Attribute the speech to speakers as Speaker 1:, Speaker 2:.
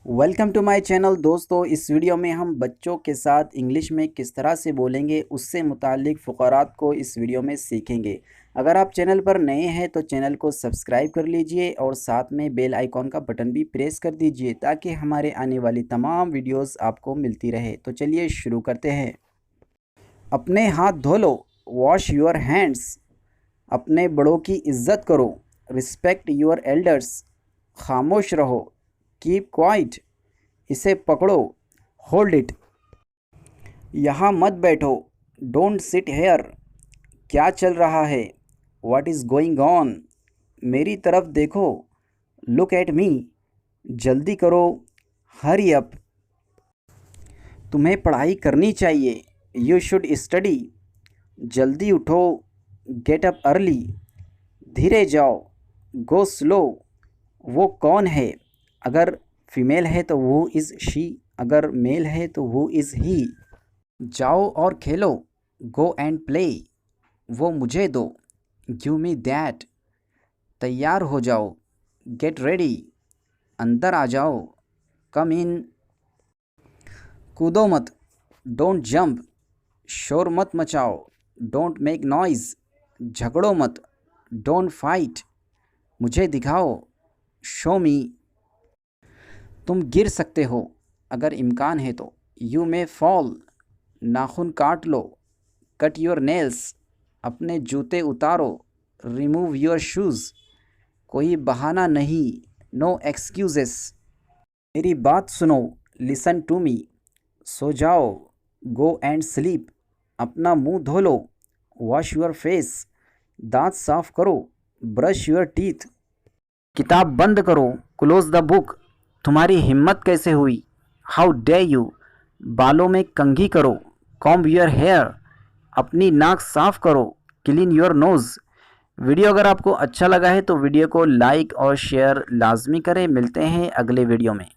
Speaker 1: Welcome to my channel. दोस्तों, इस video में हम बच्चों के साथ इंग्लिश में किस तरह से बोलेंगे उससे मुतालिक फ़क़रात को इस वीडियो में सीखेंगे। अगर आप चैनल पर नए हैं तो चैनल को सब्सक्राइब कर लीजिए और साथ में बेल आइकॉन का बटन भी प्रेस कर दीजिए ताकि हमारे आने वाली तमाम वीडियोस आपको मिलती रहे। तो चलिए शुरू करते हैं। अपने हाथ धो लो, वॉश योर हैंड्स। अपने बड़ों की इज़्ज़त करो, रिस्पेक्ट योर एल्डर्स। खामोश रहो, कीप क्वाइट। इसे पकड़ो, होल्ड इट। यहाँ मत बैठो, डोंट सिट हेयर। क्या चल रहा है, व्हाट इज़ गोइंग ऑन। मेरी तरफ देखो, लुक एट मी। जल्दी करो, हरी अप। तुम्हें पढ़ाई करनी चाहिए, यू शुड स्टडी। जल्दी उठो, गेट अप अर्ली। धीरे जाओ, गो स्लो। वो कौन है, अगर फीमेल है तो वो इज़ शी, अगर मेल है तो वो इज़ ही। जाओ और खेलो, गो एंड प्ले। वो मुझे दो, गिव मी दैट। तैयार हो जाओ, गेट रेडी। अंदर आ जाओ, कम इन। कूदो मत, डोंट जंप। शोर मत मचाओ, डोंट मेक नॉइज़। झगड़ो मत, डोंट फाइट। मुझे दिखाओ, शो मी। तुम गिर सकते हो, अगर इम्कान है तो, यू मे फॉल। नाखून काट लो, कट योर नेल्स। अपने जूते उतारो, रिमूव योर शूज़। कोई बहाना नहीं, नो एक्सक्यूजेस। मेरी बात सुनो, लिसन टू मी। सो जाओ, गो एंड स्लीप। अपना मुंह धो लो, वॉश योर फेस। दांत साफ करो, ब्रश योर टीथ। किताब बंद करो, क्लोज द बुक। तुम्हारी हिम्मत कैसे हुई, हाउ डे यू। बालों में कंघी करो, कॉम्ब योर हेयर। अपनी नाक साफ करो, क्लीन योर नोज़। वीडियो अगर आपको अच्छा लगा है तो वीडियो को लाइक और शेयर लाजमी करें। मिलते हैं अगले वीडियो में।